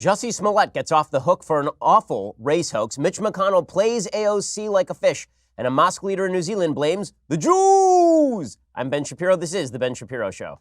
Jussie Smollett gets off the hook for an awful race hoax. Mitch McConnell plays AOC like a fish. And a mosque leader in New Zealand blames the Joos. I'm Ben Shapiro. This is The Ben Shapiro Show.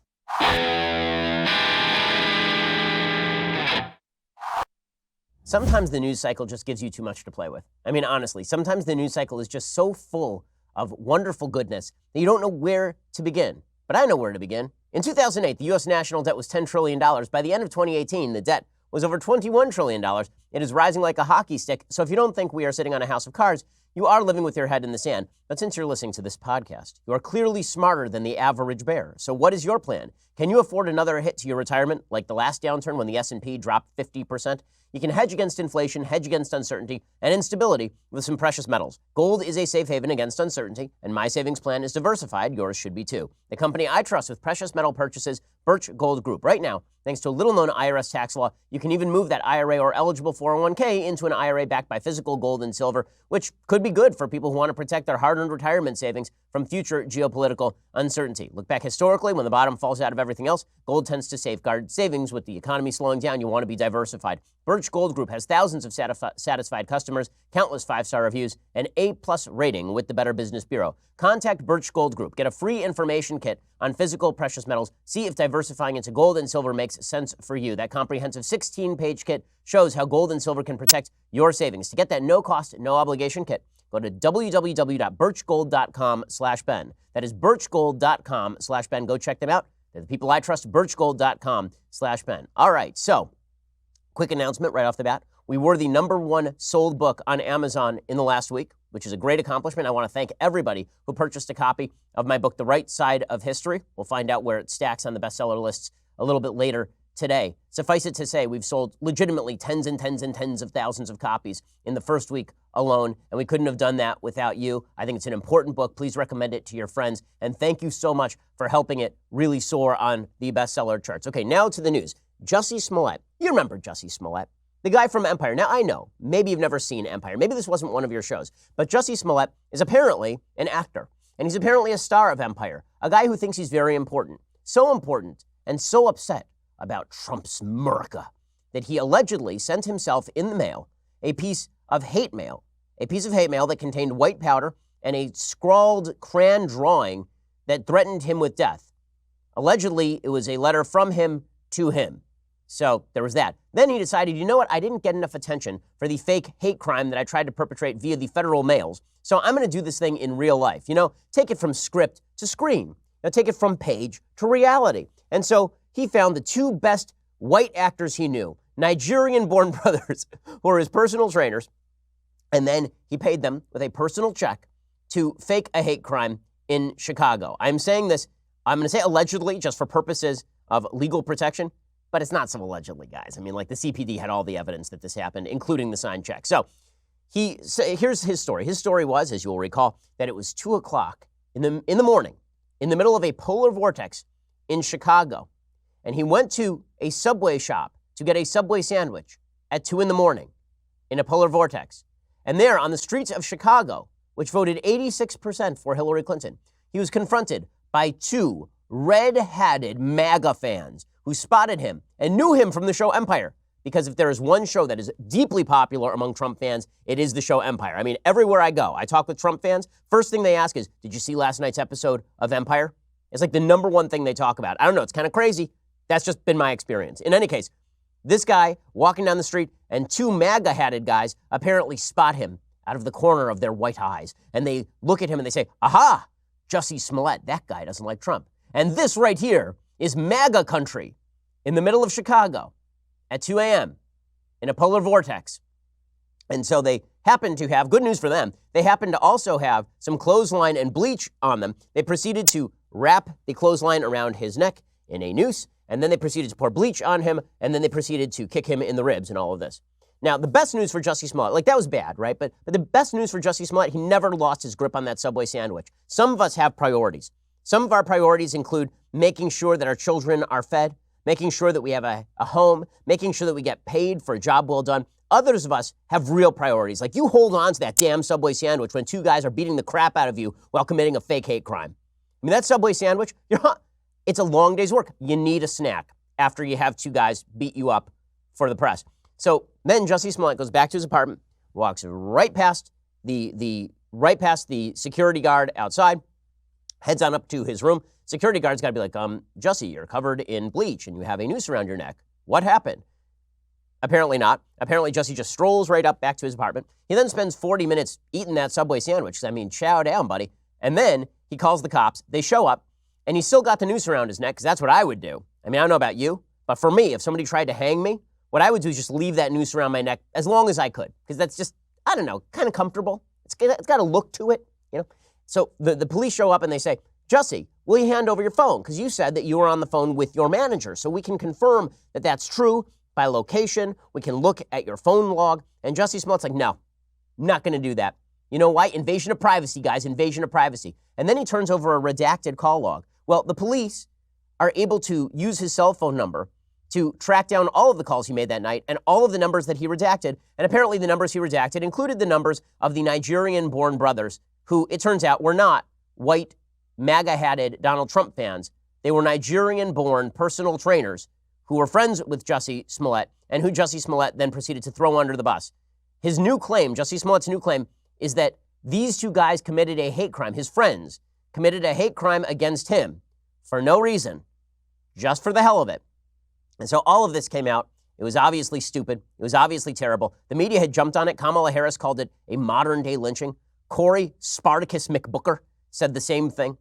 Sometimes the news cycle just gives you too much to play with. I mean, honestly, sometimes the news cycle is just so full of wonderful goodness that you don't know where to begin. But I know where to begin. In 2008, the U.S. national debt was $10 trillion. By the end of 2018, the debt was over $21 trillion. It is rising like a hockey stick. So if you don't think we are sitting on a house of cards, you are living with your head in the sand. But since you're listening to this podcast, you are clearly smarter than the average bear. So what is your plan? Can you afford another hit to your retirement, like the last downturn when the S&P dropped 50%? You can hedge against inflation, hedge against uncertainty and instability with some precious metals. Gold is a safe haven against uncertainty, and my savings plan is diversified. Yours should be too. The company I trust with precious metal purchases, Birch Gold Group. Right now, thanks to a little-known IRS tax law, you can even move that IRA or eligible 401k into an IRA backed by physical gold and silver, which could be good for people who want to protect their hard-earned retirement savings from future geopolitical uncertainty. Look back historically, when the bottom falls out of everything else, gold tends to safeguard savings. With the economy slowing down, you want to be diversified. Birch Gold Group has thousands of satisfied customers, countless 5-star reviews, and A-plus rating with the Better Business Bureau. Contact Birch Gold Group. Get a free information kit on physical precious metals. See if diversifying into gold and silver makes sense for you. That comprehensive 16-page kit shows how gold and silver can protect your savings. To get that no-cost, no-obligation kit, go to www.birchgold.com/Ben. That is birchgold.com/Ben. Go check them out. They're the people I trust, birchgold.com/Ben. All right, so quick announcement right off the bat. We were the #1 sold book on Amazon in the last week, which is a great accomplishment. I want to thank everybody who purchased a copy of my book, The Right Side of History. We'll find out where it stacks on the bestseller lists a little bit later today. Suffice it to say, we've sold legitimately tens and tens and tens of thousands of copies in the first week alone, and we couldn't have done that without you. I think it's an important book. Please recommend it to your friends, and thank you so much for helping it really soar on the bestseller charts. Okay, now to the news. Jussie Smollett. You remember Jussie Smollett, the guy from Empire. Now, I know, maybe you've never seen Empire. Maybe this wasn't one of your shows, but Jussie Smollett is apparently an actor, and he's apparently a star of Empire, a guy who thinks he's very important and so upset about Trump's America that he allegedly sent himself in the mail a piece of hate mail that contained white powder and a scrawled crayon drawing that threatened him with death. Allegedly, it was a letter from him to him. So there was that. Then he decided, you know what? I didn't get enough attention for the fake hate crime that I tried to perpetrate via the federal mails. So I'm going to do this thing in real life. Take it from script to screen. Take it from page to reality. And so he found the two best white actors he knew, Nigerian-born brothers who were his personal trainers. And then he paid them with a personal check to fake a hate crime in Chicago. I'm saying this, I'm going to say allegedly just for purposes of legal protection, but it's not so allegedly, guys. I mean, the CPD had all the evidence that this happened, including the signed check. So here's his story. His story was, as you will recall, that it was 2 o'clock in the morning, in the middle of a polar vortex in Chicago. And he went to a Subway shop to get a Subway sandwich at 2 in the morning in a polar vortex. And there on the streets of Chicago, which voted 86% for Hillary Clinton, he was confronted by two red-hatted MAGA fans who spotted him and knew him from the show Empire. Because if there is one show that is deeply popular among Trump fans, it is the show Empire. I mean, everywhere I go, I talk with Trump fans. First thing they ask is, did you see last night's episode of Empire? It's like the #1 thing they talk about. I don't know. It's kind of crazy. That's just been my experience. In any case, this guy walking down the street and two MAGA-hatted guys apparently spot him out of the corner of their white eyes. And they look at him and they say, aha, Jussie Smollett, that guy doesn't like Trump. And this right here is MAGA country in the middle of Chicago at 2 a.m. in a polar vortex. And so they happen to have, good news for them, they happen to also have some clothesline and bleach on them. They proceeded to wrap the clothesline around his neck in a noose, and then they proceeded to pour bleach on him, and then they proceeded to kick him in the ribs and all of this. Now, the best news for Jussie Smollett, that was bad, right? But the best news for Jussie Smollett, he never lost his grip on that Subway sandwich. Some of us have priorities. Some of our priorities include making sure that our children are fed, making sure that we have a home, making sure that we get paid for a job well done. Others of us have real priorities. Like you hold on to that damn Subway sandwich when two guys are beating the crap out of you while committing a fake hate crime. I mean, that Subway sandwich, it's a long day's work. You need a snack after you have two guys beat you up for the press. So then Jussie Smollett goes back to his apartment, walks right past the security guard outside, heads on up to his room. Security guard's got to be like, Jussie, you're covered in bleach and you have a noose around your neck. What happened? Apparently not. Apparently Jussie just strolls right up back to his apartment. He then spends 40 minutes eating that Subway sandwich. I mean, chow down, buddy. And then he calls the cops. They show up, and he's still got the noose around his neck, because that's what I would do. I mean, I don't know about you, but for me, if somebody tried to hang me, what I would do is just leave that noose around my neck as long as I could, because that's just, I don't know, kind of comfortable. It's got a look to it, you know? So the police show up, and they say, Jussie, will you hand over your phone? Because you said that you were on the phone with your manager, so we can confirm that that's true by location. We can look at your phone log. And Jussie Smollett's like, no, not going to do that. You know why? Invasion of privacy, guys, invasion of privacy. And then he turns over a redacted call log. Well, the police are able to use his cell phone number to track down all of the calls he made that night and all of the numbers that he redacted. And apparently the numbers he redacted included the numbers of the Nigerian-born brothers who, it turns out, were not white, MAGA-hatted Donald Trump fans. They were Nigerian-born personal trainers who were friends with Jussie Smollett and who Jussie Smollett then proceeded to throw under the bus. His new claim, Jussie Smollett's new claim, is that these two guys committed a hate crime. His friends committed a hate crime against him for no reason, just for the hell of it. And so all of this came out. It was obviously stupid. It was obviously terrible. The media had jumped on it. Kamala Harris called it a modern-day lynching. Cory Spartacus McBooker said the same thing.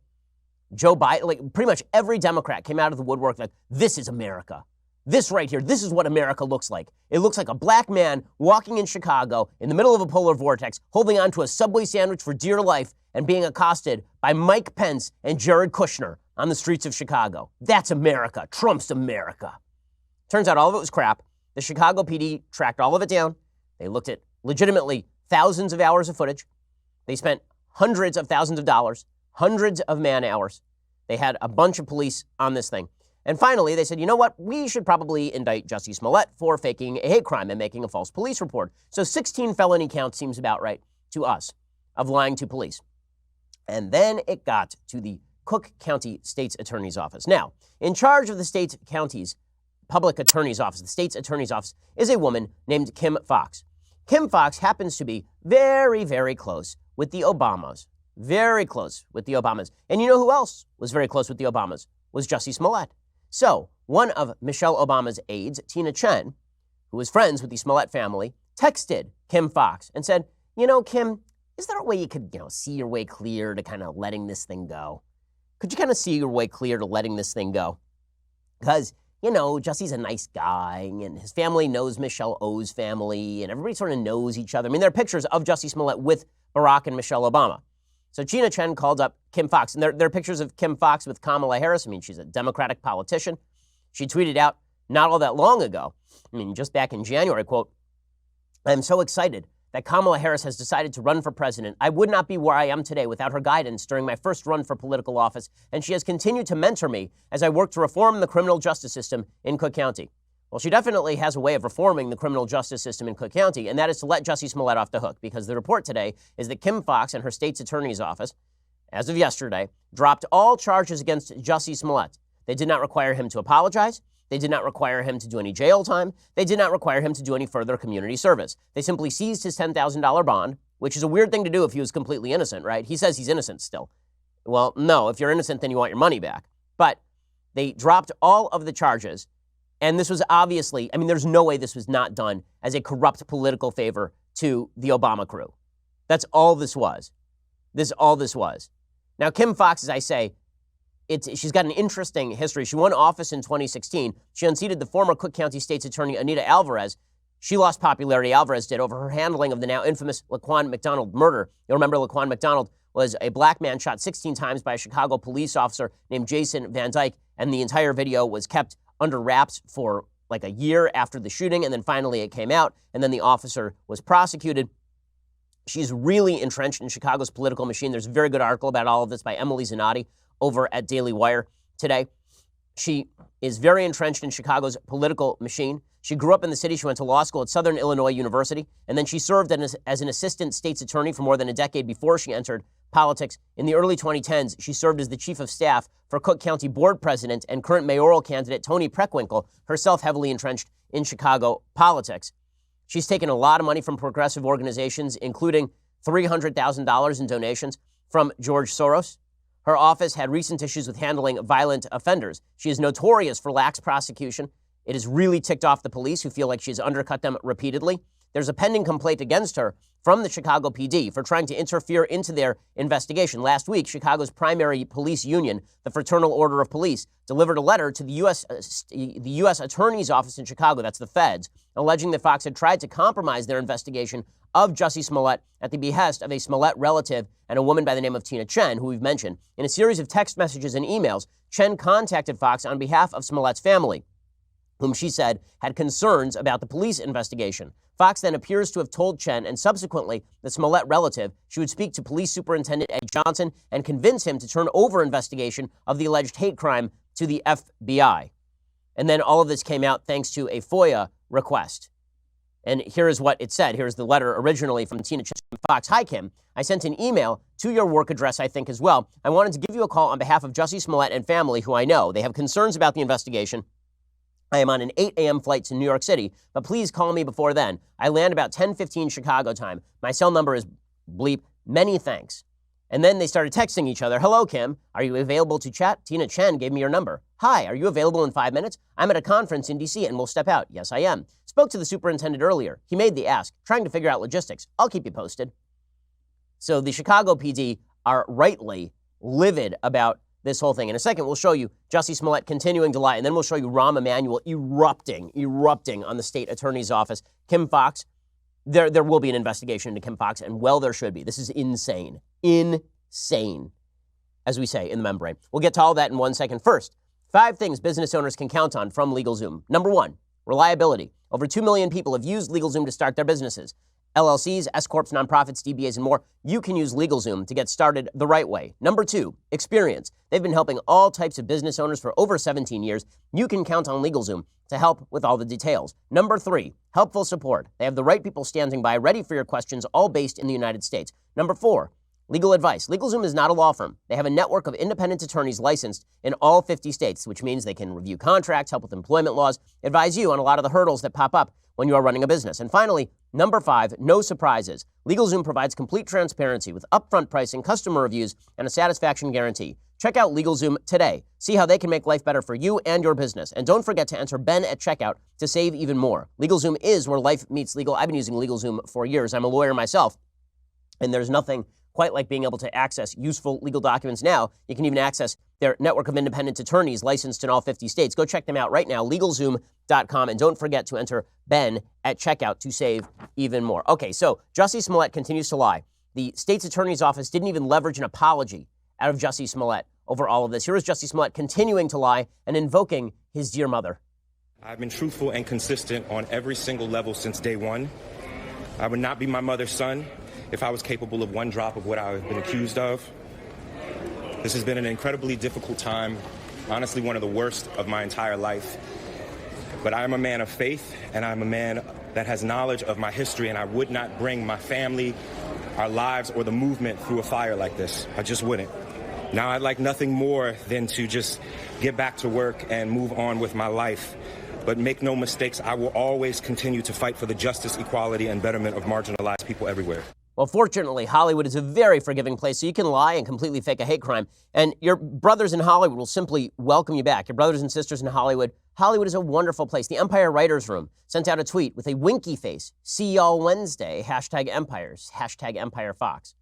Joe Biden, like pretty much every Democrat came out of the woodwork like, this is America. This right here, this is what America looks like. It looks like a black man walking in Chicago in the middle of a polar vortex, holding onto a Subway sandwich for dear life and being accosted by Mike Pence and Jared Kushner on the streets of Chicago. That's America. Trump's America. Turns out all of it was crap. The Chicago PD tracked all of it down. They looked at legitimately thousands of hours of footage. They spent hundreds of thousands of dollars, hundreds of man hours. They had a bunch of police on this thing. And finally, they said, you know what? We should probably indict Jussie Smollett for faking a hate crime and making a false police report. So 16 felony counts seems about right to us of lying to police. And then it got to the Cook County State's Attorney's Office. Now, in charge of the state county's public attorney's office, the state's attorney's office, is a woman named Kim Foxx. Kim Foxx happens to be very, very close with the Obamas. Very close with the Obamas. And you know who else was very close with the Obamas? Was Jussie Smollett. So one of Michelle Obama's aides, Tina Chen, who was friends with the Smollett family, texted Kim Foxx and said, you know, Kim, is there a way you could, see your way clear to kind of letting this thing go? Could you kind of see your way clear to letting this thing go? Because, Jussie's a nice guy and his family knows Michelle O's family and everybody sort of knows each other. I mean, there are pictures of Jussie Smollett with Barack and Michelle Obama. So Tina Chen called up Kim Foxx, and there are pictures of Kim Foxx with Kamala Harris. I mean, she's a Democratic politician. She tweeted out not all that long ago, just back in January, quote, I'm so excited that Kamala Harris has decided to run for president. I would not be where I am today without her guidance during my first run for political office, and she has continued to mentor me as I work to reform the criminal justice system in Cook County. Well, she definitely has a way of reforming the criminal justice system in Cook County, and that is to let Jussie Smollett off the hook, because the report today is that Kim Foxx and her state's attorney's office, as of yesterday, dropped all charges against Jussie Smollett. They did not require him to apologize. They did not require him to do any jail time. They did not require him to do any further community service. They simply seized his $10,000 bond, which is a weird thing to do if he was completely innocent, right? He says he's innocent still. Well, no, if you're innocent, then you want your money back. But they dropped all of the charges. And this was obviously, there's no way this was not done as a corrupt political favor to the Obama crew. That's all this was. This is all this was. Now, Kim Foxx, as I say, she's got an interesting history. She won office in 2016. She unseated the former Cook County State's Attorney, Anita Alvarez. She lost popularity, Alvarez did, over her handling of the now infamous Laquan McDonald murder. You'll remember Laquan McDonald was a black man shot 16 times by a Chicago police officer named Jason Van Dyke, and the entire video was kept under wraps for like a year after the shooting, and then finally it came out, and then the officer was prosecuted. She's really entrenched in Chicago's political machine. There's a very good article about all of this by Emily Zanotti over at Daily Wire today. She is very entrenched in Chicago's political machine. She grew up in the city. She went to law school at Southern Illinois University, and then she served as an assistant state's attorney for more than a decade before she entered politics. In the early 2010s, she served as the chief of staff for Cook County board president and current mayoral candidate Toni Preckwinkle, herself heavily entrenched in Chicago politics. She's taken a lot of money from progressive organizations, including $300,000 in donations from George Soros. Her office had recent issues with handling violent offenders. She is notorious for lax prosecution. It has really ticked off the police, who feel like she's undercut them repeatedly. There's a pending complaint against her from the Chicago PD for trying to interfere into their investigation. Last week, Chicago's primary police union, the Fraternal Order of Police, delivered a letter to the U.S. Attorney's Office in Chicago, that's the feds, alleging that Fox had tried to compromise their investigation of Jussie Smollett at the behest of a Smollett relative and a woman by the name of Tina Chen, who we've mentioned. In a series of text messages and emails, Chen contacted Fox on behalf of Smollett's family, whom she said had concerns about the police investigation. Fox then appears to have told Chen and subsequently the Smollett relative she would speak to Police Superintendent Ed Johnson and convince him to turn over investigation of the alleged hate crime to the FBI. And then all of this came out thanks to a FOIA request. And here is what it said. Here's the letter originally from Tina Chen from Fox. Hi, Kim. I sent an email to your work address, I think, as well. I wanted to give you a call on behalf of Jussie Smollett and family, who I know. They have concerns about the investigation. I am on an 8 a.m. flight to New York City, but please call me before then. I land about 10:15 Chicago time. My cell number is bleep. Many thanks. And then they started texting each other. Hello, Kim. Are you available to chat? Tina Chen gave me your number. Hi, are you available in 5 minutes? I'm at a conference in D.C. and we'll step out. Yes, I am. Spoke to the superintendent earlier. He made the ask, trying to figure out logistics. I'll keep you posted. So the Chicago PD are rightly livid about this whole thing. In a second, we'll show you Jussie Smollett continuing to lie, and then we'll show you Rahm Emanuel erupting on the state attorney's office. Kim Fox, there will be an investigation into Kim Fox, and well, there should be. This is insane. Insane, as we say in the membrane. We'll get to all that in 1 second. First, 5 things business owners can count on from LegalZoom. Number 1, reliability. Over 2 million people have used LegalZoom to start their businesses. LLCs, S-Corps, nonprofits, DBAs, and more. You can use LegalZoom to get started the right way. Number 2, experience. They've been helping all types of business owners for over 17 years. You can count on LegalZoom to help with all the details. Number 3, helpful support. They have the right people standing by, ready for your questions, all based in the United States. Number 4, legal advice. LegalZoom is not a law firm. They have a network of independent attorneys licensed in all 50 states, which means they can review contracts, help with employment laws, advise you on a lot of the hurdles that pop up when you are running a business. And finally, number 5, no surprises. LegalZoom provides complete transparency with upfront pricing, customer reviews, and a satisfaction guarantee. Check out LegalZoom today. See how they can make life better for you and your business. And don't forget to enter Ben at checkout to save even more. LegalZoom is where life meets legal. I've been using LegalZoom for years. I'm a lawyer myself, and there's nothing quite like being able to access useful legal documents now. You can even access their network of independent attorneys licensed in all 50 states. Go check them out right now, LegalZoom.com. And don't forget to enter Ben at checkout to save even more. Okay, so Jussie Smollett continues to lie. The state's attorney's office didn't even leverage an apology out of Jussie Smollett over all of this. Here is Jussie Smollett continuing to lie and invoking his dear mother. I've been truthful and consistent on every single level since day one. I would not be my mother's son if I was capable of one drop of what I've been accused of. This has been an incredibly difficult time, honestly one of the worst of my entire life. But I am a man of faith, and I'm a man that has knowledge of my history, and I would not bring my family, our lives, or the movement through a fire like this. I just wouldn't. Now I'd like nothing more than to just get back to work and move on with my life. But make no mistakes, I will always continue to fight for the justice, equality, and betterment of marginalized people everywhere. Well, fortunately, Hollywood is a very forgiving place, so you can lie and completely fake a hate crime, and your brothers in Hollywood will simply welcome you back. Your brothers and sisters in Hollywood. Hollywood is a wonderful place. The Empire Writers Room sent out a tweet with a winky face. See y'all Wednesday, #Empires, #EmpireFox.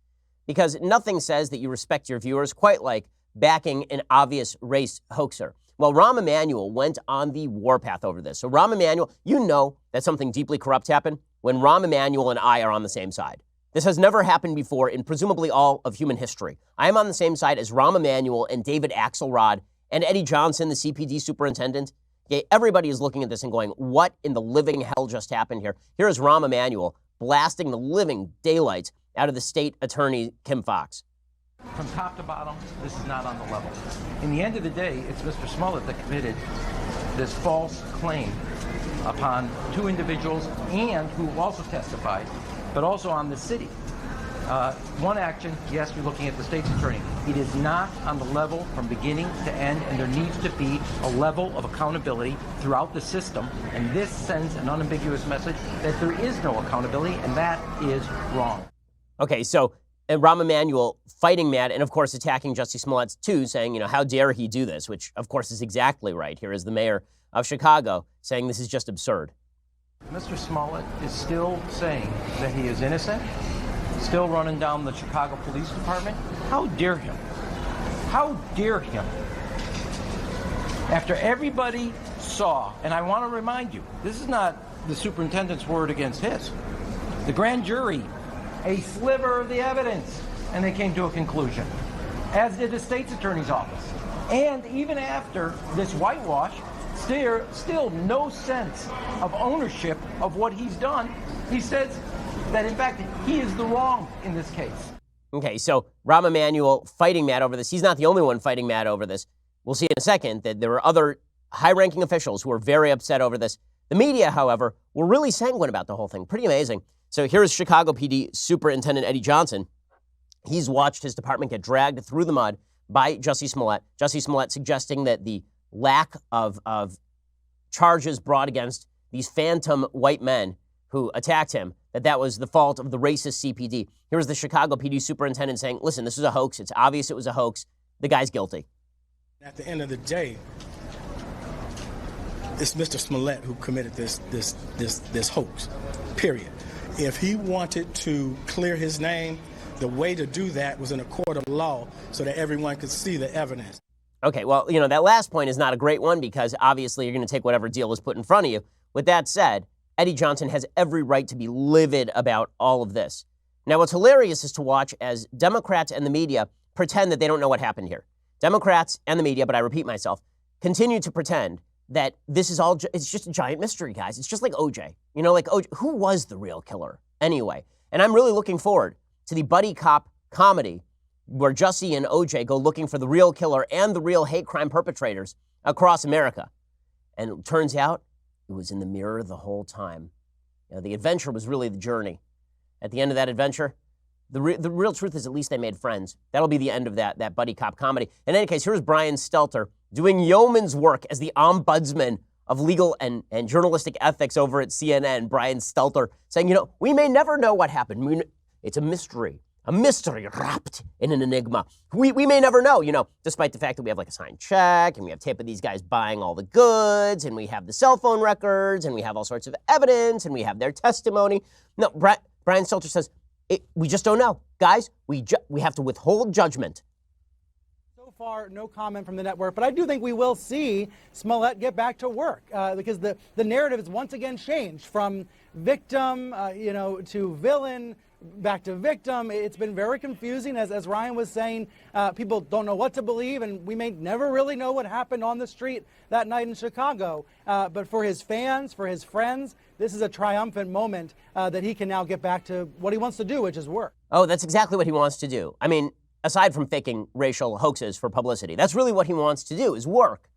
Because nothing says that you respect your viewers quite like backing an obvious race hoaxer. Well, Rahm Emanuel went on the warpath over this. So Rahm Emanuel, you know that something deeply corrupt happened when Rahm Emanuel and I are on the same side. This has never happened before in presumably all of human history. I am on the same side as Rahm Emanuel and David Axelrod and Eddie Johnson, the CPD superintendent. Okay, everybody is looking at this and going, what in the living hell just happened here? Here is Rahm Emanuel blasting the living daylights out of the state attorney, Kim Fox. From top to bottom, this is not on the level. In the end of the day, it's Mr. Smollett that committed this false claim upon 2 individuals and who also testified, but also on the city. One action, yes, we're looking at the state's attorney. It is not on the level from beginning to end, and there needs to be a level of accountability throughout the system, and this sends an unambiguous message that there is no accountability, and that is wrong. Okay, so Rahm Emanuel fighting mad and, of course, attacking Jussie Smollett, too, saying, how dare he do this, which, of course, is exactly right. Here is the mayor of Chicago saying this is just absurd. Mr. Smollett is still saying that he is innocent, still running down the Chicago Police Department. How dare him? How dare him? After everybody saw, and I want to remind you, this is not the superintendent's word against his. The grand jury, a sliver of the evidence, and they came to a conclusion, as did the state's attorney's office. And even after this whitewash, still no sense of ownership of what he's done. He says that, in fact, he is the wrong in this case. Okay, so Rahm Emanuel fighting mad over this. He's not the only one fighting mad over this. We'll see in a second that there were other high-ranking officials who were very upset over this. The media, however, were really sanguine about the whole thing. Pretty amazing. So here's Chicago PD Superintendent Eddie Johnson. He's watched his department get dragged through the mud by Jussie Smollett. Jussie Smollett suggesting that the lack of charges brought against these phantom white men who attacked him, that was the fault of the racist CPD. Here's the Chicago PD superintendent saying, listen, this is a hoax. It's obvious it was a hoax. The guy's guilty. At the end of the day, it's Mr. Smollett who committed this hoax, period. If he wanted to clear his name, the way to do that was in a court of law so that everyone could see the evidence. Okay, well, that last point is not a great one because obviously you're going to take whatever deal is put in front of you. With that said, Eddie Johnson has every right to be livid about all of this. Now, what's hilarious is to watch as Democrats and the media pretend that they don't know what happened here. Democrats and the media, but I repeat myself, continue to pretend that this is all, it's just a giant mystery, guys. It's just like OJ. Like OJ, who was the real killer anyway? And I'm really looking forward to the buddy cop comedy where Jussie and OJ go looking for the real killer and the real hate crime perpetrators across America. And it turns out it was in the mirror the whole time. The adventure was really the journey. At the end of that adventure, the real truth is at least they made friends. That'll be the end of that buddy cop comedy. In any case, here's Brian Stelter doing yeoman's work as the ombudsman of legal and journalistic ethics over at CNN. Brian Stelter saying, we may never know what happened. It's a mystery. A mystery wrapped in an enigma. We may never know, despite the fact that we have like a signed check and we have tape of these guys buying all the goods and we have the cell phone records and we have all sorts of evidence and we have their testimony. No, Brian Stelter says, we just don't know. Guys, we have to withhold judgment. So far, no comment from the network, but I do think we will see Smollett get back to work because the narrative has once again changed from victim, to villain, back to victim. It's been very confusing, as Ryan was saying. People don't know what to believe, and we may never really know what happened on the street that night in Chicago. But for his fans, for his friends, this is a triumphant moment that he can now get back to what he wants to do, which is work. Oh, that's exactly what he wants to do. I mean, aside from faking racial hoaxes for publicity, that's really what he wants to do, is work.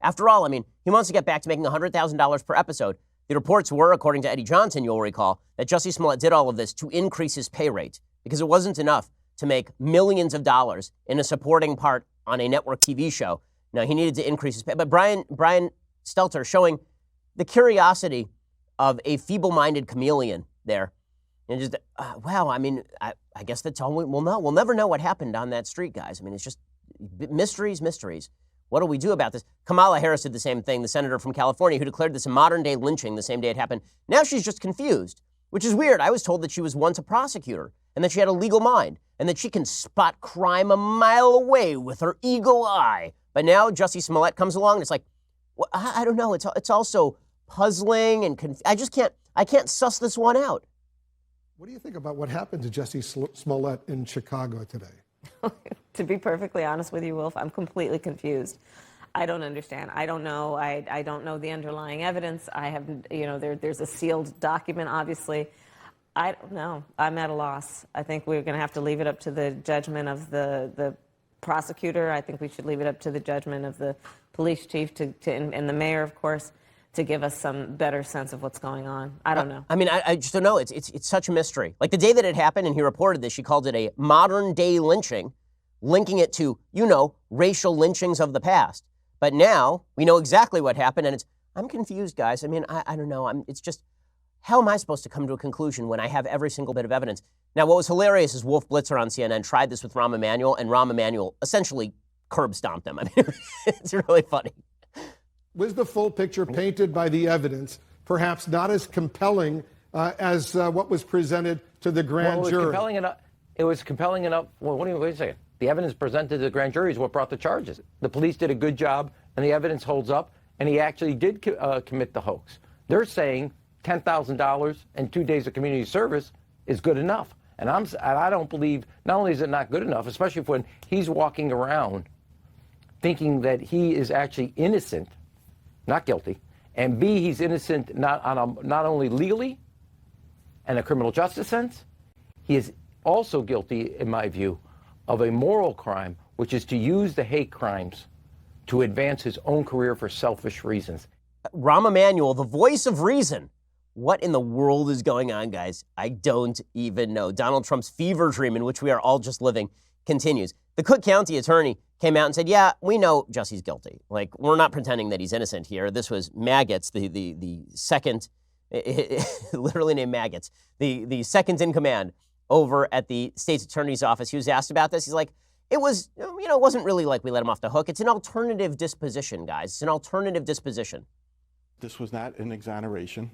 After all, he wants to get back to making $100,000 per episode. The reports were, according to Eddie Johnson, you'll recall, that Jussie Smollett did all of this to increase his pay rate because it wasn't enough to make millions of dollars in a supporting part on a network TV show. No, he needed to increase his pay. But Brian Stelter showing the curiosity of a feeble-minded chameleon there. And just, wow, I guess that's all we'll know. We'll never know what happened on that street, guys. It's just mysteries. What do we do about this? Kamala Harris did the same thing, the senator from California who declared this a modern-day lynching the same day it happened. Now she's just confused, which is weird. I was told that she was once a prosecutor and that she had a legal mind and that she can spot crime a mile away with her eagle eye. But now Jussie Smollett comes along and it's like, well, I don't know. It's also puzzling and I can't suss this one out. What do you think about what happened to Jussie Smollett in Chicago today? To be perfectly honest with you, Wolf, I'm completely confused. I don't understand. I don't know. I don't know the underlying evidence. I have, there's a sealed document, obviously. I don't know. I'm at a loss. I think we're going to have to leave it up to the judgment of the prosecutor. I think we should leave it up to the judgment of the police chief and the mayor, of course. to give us some better sense of what's going on. I don't know. I mean, I just don't know. It's such a mystery. Like the day that it happened and he reported this, she called it a modern day lynching, linking it to, racial lynchings of the past. But now we know exactly what happened, and I'm confused, guys. I mean, I don't know. It's just, how am I supposed to come to a conclusion when I have every single bit of evidence? Now, what was hilarious is Wolf Blitzer on CNN tried this with Rahm Emanuel, and Rahm Emanuel essentially curb stomped him. I mean, it's really funny. Was the full picture painted by the evidence perhaps not as compelling as what was presented to the grand jury? It was compelling enough. Well, wait a second. The evidence presented to the grand jury is what brought the charges. The police did a good job, and the evidence holds up, and he actually did commit the hoax. They're saying $10,000 and 2 days of community service is good enough. And I don't believe, not only is it not good enough, especially when he's walking around thinking that he is actually innocent, not guilty, and B, he's innocent not only legally and a criminal justice sense, he is also guilty, in my view, of a moral crime, which is to use the hate crimes to advance his own career for selfish reasons. Rahm Emanuel, the voice of reason. What in the world is going on, guys? I don't even know. Donald Trump's fever dream, in which we are all just living, continues. The Cook County attorney came out and said, yeah, we know Jussie's guilty. Like, we're not pretending that he's innocent here. This was Maggots, the second, literally named Maggots, the second in command over at the state's attorney's office. He was asked about this. He's like, it was, it wasn't really like we let him off the hook. It's an alternative disposition, guys. It's an alternative disposition. This was not an exoneration.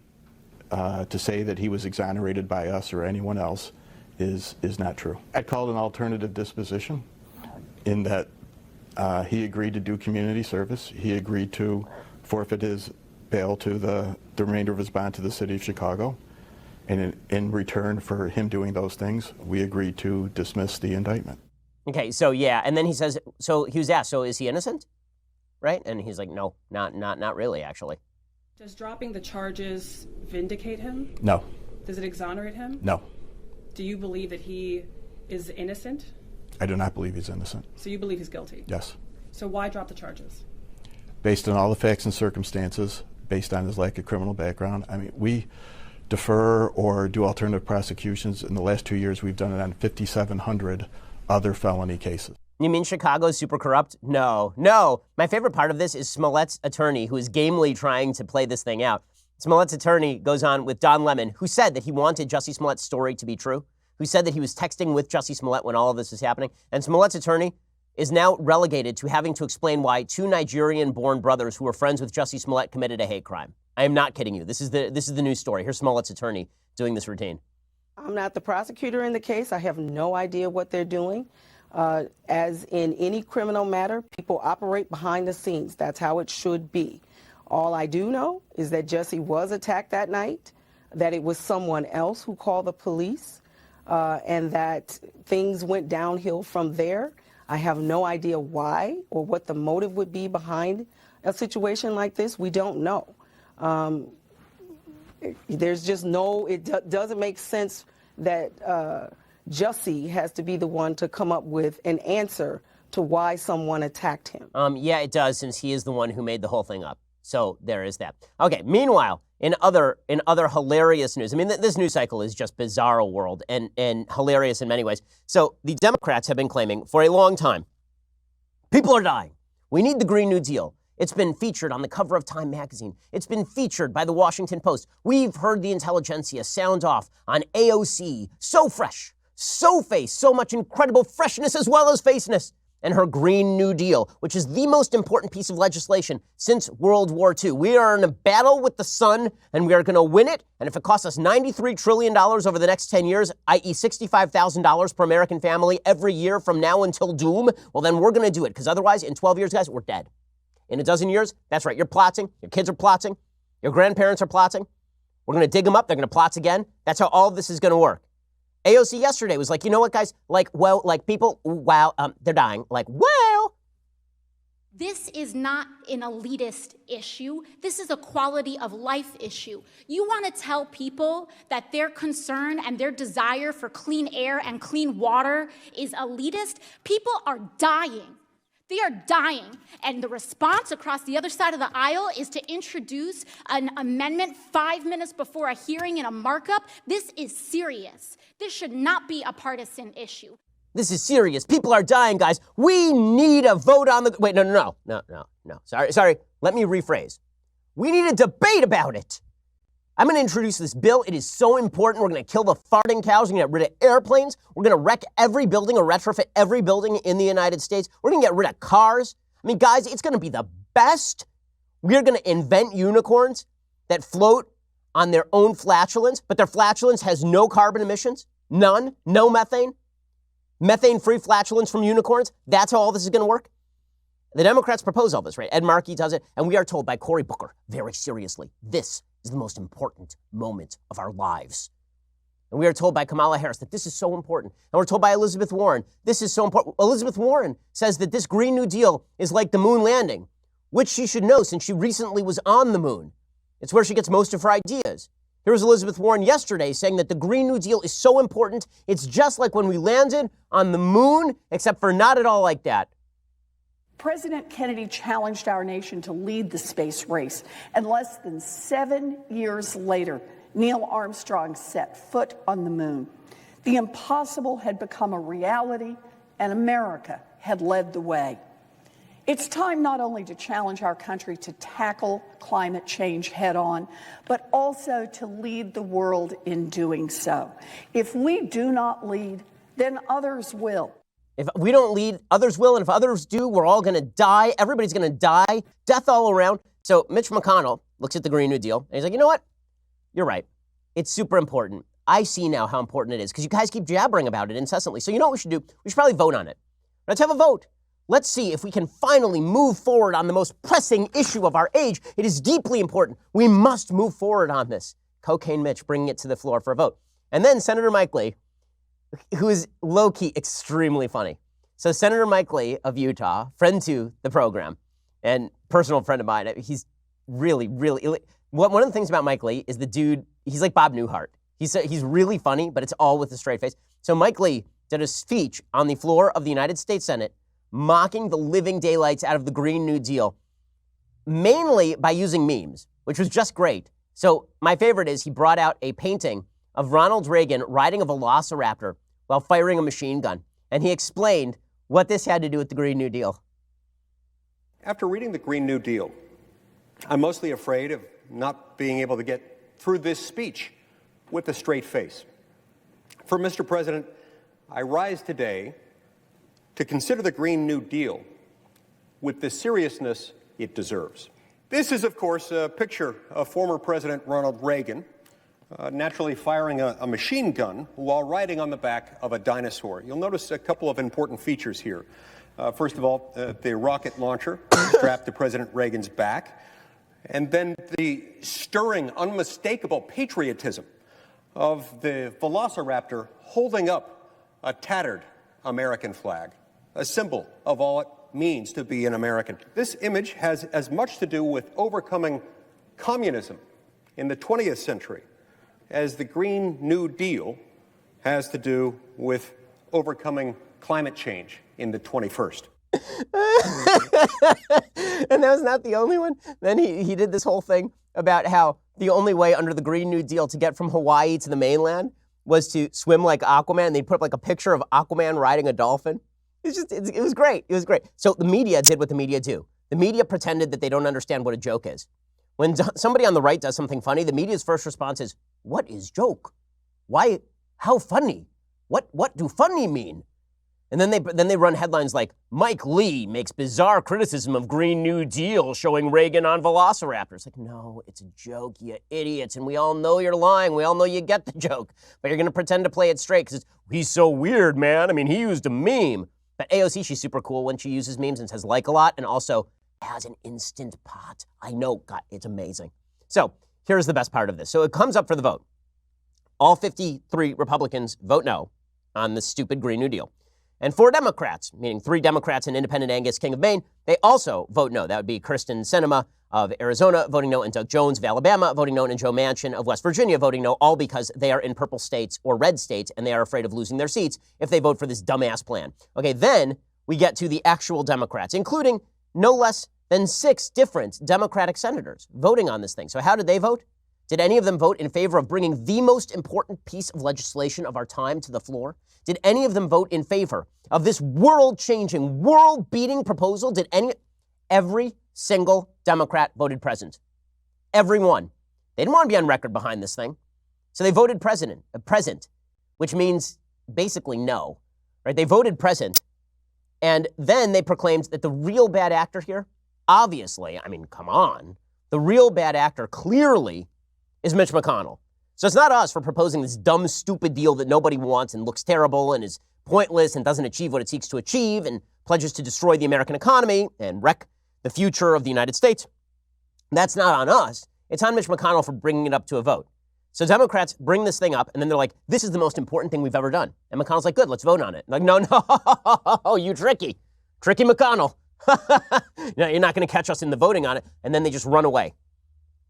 To say that he was exonerated by us or anyone else is not true. I'd call it an alternative disposition in that he agreed to do community service. He agreed to forfeit his bail to the remainder of his bond to the city of Chicago. And in return for him doing those things, we agreed to dismiss the indictment. Okay, so yeah, and then he says, so he was asked, so is he innocent? Right? And he's like, no, not really, actually. Does dropping the charges vindicate him? No. Does it exonerate him? No. Do you believe that he is innocent? I do not believe he's innocent. So you believe he's guilty? Yes. So why drop the charges? Based on all the facts and circumstances, based on his lack of criminal background. I mean, we defer or do alternative prosecutions. In the last 2 years, we've done it on 5,700 other felony cases. You mean Chicago's super corrupt? No. My favorite part of this is Smollett's attorney, who is gamely trying to play this thing out. Smollett's attorney goes on with Don Lemon, who said that he wanted Jussie Smollett's story to be true, who said that he was texting with Jussie Smollett when all of this is happening. And Smollett's attorney is now relegated to having to explain why two Nigerian-born brothers who were friends with Jussie Smollett committed a hate crime. I am not kidding you. This is the news story. Here's Smollett's attorney doing this routine. I'm not the prosecutor in the case. I have no idea what they're doing. As in any criminal matter, people operate behind the scenes. That's how it should be. All I do know is that Jussie was attacked that night, that it was someone else who called the police, and that things went downhill from there. I have no idea why or what the motive would be behind a situation like this. We don't know. There's just it doesn't make sense that Jussie has to be the one to come up with an answer to why someone attacked him. Yeah, it does, since he is the one who made the whole thing up. So there is that. Okay, meanwhile, in other hilarious news, I mean, this news cycle is just bizarro world and hilarious in many ways. So the Democrats have been claiming for a long time, people are dying. We need the Green New Deal. It's been featured on the cover of Time magazine. It's been featured by the Washington Post. We've heard the intelligentsia sound off on AOC. So fresh, so face, so much incredible freshness as well as faceness. And her Green New Deal, which is the most important piece of legislation since World War II. We are in a battle with the sun, and we are going to win it. And if it costs us $93 trillion over the next 10 years, i.e. $65,000 per American family every year from now until doom, well, then we're going to do it. Because otherwise, in 12 years, guys, we're dead. In a dozen years, that's right, you're plotting, your kids are plotting, your grandparents are plotting. We're going to dig them up, they're going to plot again. That's how all of this is going to work. AOC yesterday was like, you know what, guys? People, they're dying. This is not an elitist issue. This is a quality of life issue. You want to tell people that their concern and their desire for clean air and clean water is elitist? People are dying. They are dying. And the response across the other side of the aisle is to introduce an amendment 5 minutes before a hearing in a markup. This is serious. This should not be a partisan issue. This is serious. People are dying, guys. We need a vote on the... Wait, no. Sorry. Let me rephrase. We need a debate about it. I'm going to introduce this bill. It is so important. We're going to kill the farting cows. We're going to get rid of airplanes. We're going to wreck every building or retrofit every building in the United States. We're going to get rid of cars. I mean, guys, it's going to be the best. We're going to invent unicorns that float on their own flatulence, but their flatulence has no carbon emissions, none, no methane. Methane-free flatulence from unicorns. That's how all this is going to work. The Democrats propose all this, right? Ed Markey does it, and we are told by Cory Booker very seriously, this is the most important moment of our lives. And we are told by Kamala Harris that this is so important. And we're told by Elizabeth Warren, this is so important. Elizabeth Warren says that this Green New Deal is like the moon landing, which she should know since she recently was on the moon. It's where she gets most of her ideas. Here was Elizabeth Warren yesterday saying that the Green New Deal is so important, it's just like when we landed on the moon, except for not at all like that. President Kennedy challenged our nation to lead the space race, and less than 7 years later, Neil Armstrong set foot on the moon. The impossible had become a reality, and America had led the way. It's time not only to challenge our country to tackle climate change head on, but also to lead the world in doing so. If we do not lead, then others will. If we don't lead, others will. And if others do, we're all going to die. Everybody's going to die. Death all around. So Mitch McConnell looks at the Green New Deal and he's like, you know what? You're right. It's super important. I see now how important it is because you guys keep jabbering about it incessantly. So you know what we should do? We should probably vote on it. Let's have a vote. Let's see if we can finally move forward on the most pressing issue of our age. It is deeply important. We must move forward on this. Cocaine Mitch bringing it to the floor for a vote. And then Senator Mike Lee, who is low-key extremely funny. So Senator Mike Lee of Utah, friend to the program and personal friend of mine, he's really, one of the things about Mike Lee is the dude, he's like Bob Newhart. He's really funny, but it's all with a straight face. So Mike Lee did a speech on the floor of the United States Senate mocking the living daylights out of the Green New Deal, mainly by using memes, which was just great. So my favorite is he brought out a painting of Ronald Reagan riding a velociraptor while firing a machine gun. And he explained what this had to do with the Green New Deal. After reading the Green New Deal, I'm mostly afraid of not being able to get through this speech with a straight face. For Mr. President, I rise today to consider the Green New Deal with the seriousness it deserves. This is, of course, a picture of former President Ronald Reagan naturally firing a machine gun while riding on the back of a dinosaur. You'll notice a couple of important features here. First of all, the rocket launcher strapped to President Reagan's back, and then the stirring, unmistakable patriotism of the velociraptor holding up a tattered American flag, a symbol of all it means to be an American. This image has as much to do with overcoming communism in the 20th century as the Green New Deal has to do with overcoming climate change in the 21st. And that was not the only one. Then he did this whole thing about how the only way under the Green New Deal to get from Hawaii to the mainland was to swim like Aquaman. And they put up like a picture of Aquaman riding a dolphin. It was great. It was great. So the media did what the media do. The media pretended that they don't understand what a joke is. When somebody on the right does something funny, the media's first response is, what is joke? Why? How funny? What do funny mean? And then they run headlines like, Mike Lee makes bizarre criticism of Green New Deal showing Reagan on velociraptors. Like, no, it's a joke, you idiots. And we all know you're lying. We all know you get the joke. But you're going to pretend to play it straight because he's so weird, man. I mean, he used a meme. But AOC, she's super cool when she uses memes and says like a lot and also has an instant pot. I know, God, it's amazing. So here's the best part of this. So it comes up for the vote. All 53 Republicans vote no on the stupid Green New Deal. And 4 Democrats, meaning 3 Democrats and Independent Angus King of Maine, they also vote no. That would be Kristen Sinema of Arizona voting no, and Doug Jones of Alabama voting no, and Joe Manchin of West Virginia voting no, all because they are in purple states or red states, and they are afraid of losing their seats if they vote for this dumbass plan. Okay, then we get to the actual Democrats, including no less than 6 different Democratic senators voting on this thing. So how did they vote? Did any of them vote in favor of bringing the most important piece of legislation of our time to the floor? Did any of them vote in favor of this world-changing, world-beating proposal? Every single Democrat voted present. Every one. They didn't want to be on record behind this thing. So they voted present, which means basically no, right? They voted present. And then they proclaimed that the real bad actor here, obviously, I mean, come on, the real bad actor clearly is Mitch McConnell. So it's not us for proposing this dumb, stupid deal that nobody wants and looks terrible and is pointless and doesn't achieve what it seeks to achieve and pledges to destroy the American economy and wreck the future of the United States. That's not on us. It's on Mitch McConnell for bringing it up to a vote. So Democrats bring this thing up, and then they're like, this is the most important thing we've ever done. And McConnell's like, good, let's vote on it. Like, no, you tricky McConnell. No, you're not going to catch us in the voting on it. And then they just run away,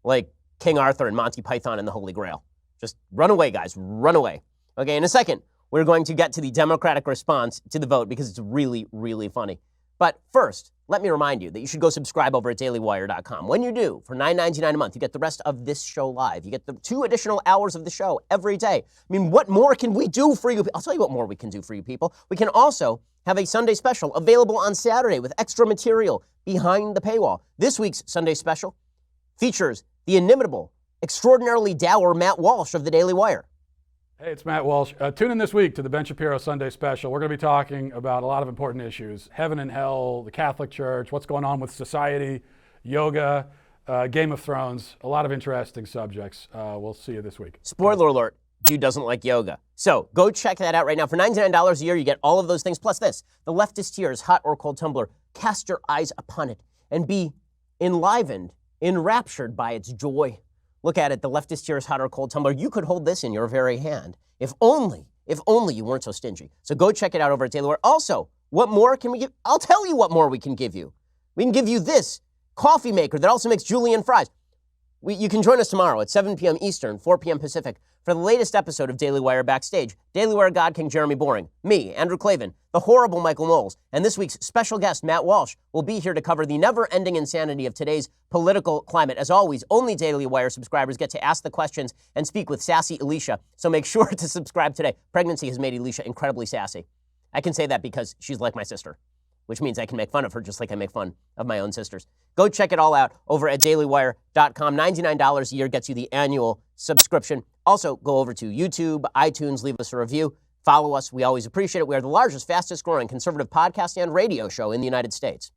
like King Arthur and Monty Python and the Holy Grail. Just run away, guys, run away. Okay, in a second, we're going to get to the Democratic response to the vote because it's really, really funny. But first, let me remind you that you should go subscribe over at dailywire.com. When you do, for $9.99 a month, you get the rest of this show live. You get the 2 additional hours of the show every day. I mean, what more can we do for you? I'll tell you what more we can do for you people. We can also have a Sunday special available on Saturday with extra material behind the paywall. This week's Sunday special features the inimitable, extraordinarily dour Matt Walsh of the Daily Wire. Hey, it's Matt Walsh. Tune in this week to the Ben Shapiro Sunday Special. We're going to be talking about a lot of important issues: heaven and hell, the Catholic Church, what's going on with society, yoga, Game of Thrones, a lot of interesting subjects. We'll see you this week. Spoiler alert, dude doesn't like yoga. So go check that out right now. For $99 a year, you get all of those things, plus this: the Leftist Tears hot or cold tumbler. Cast your eyes upon it and be enlivened, enraptured by its joy. Look at it, the Leftist Tears hot or cold tumbler. You could hold this in your very hand. If only you weren't so stingy. So go check it out over at Daily Wire. Also, what more can we give? I'll tell you what more we can give you. We can give you this coffee maker that also makes julienne fries. You can join us tomorrow at 7 p.m. Eastern, 4 p.m. Pacific for the latest episode of Daily Wire Backstage. Daily Wire God King Jeremy Boring, me, Andrew Klavan, the horrible Michael Knowles, and this week's special guest, Matt Walsh, will be here to cover the never-ending insanity of today's political climate. As always, only Daily Wire subscribers get to ask the questions and speak with sassy Alicia, so make sure to subscribe today. Pregnancy has made Alicia incredibly sassy. I can say that because she's like my sister, which means I can make fun of her just like I make fun of my own sisters. Go check it all out over at dailywire.com. $99 a year gets you the annual subscription. Also, go over to YouTube, iTunes, leave us a review. Follow us. We always appreciate it. We are the largest, fastest growing conservative podcast and radio show in the United States.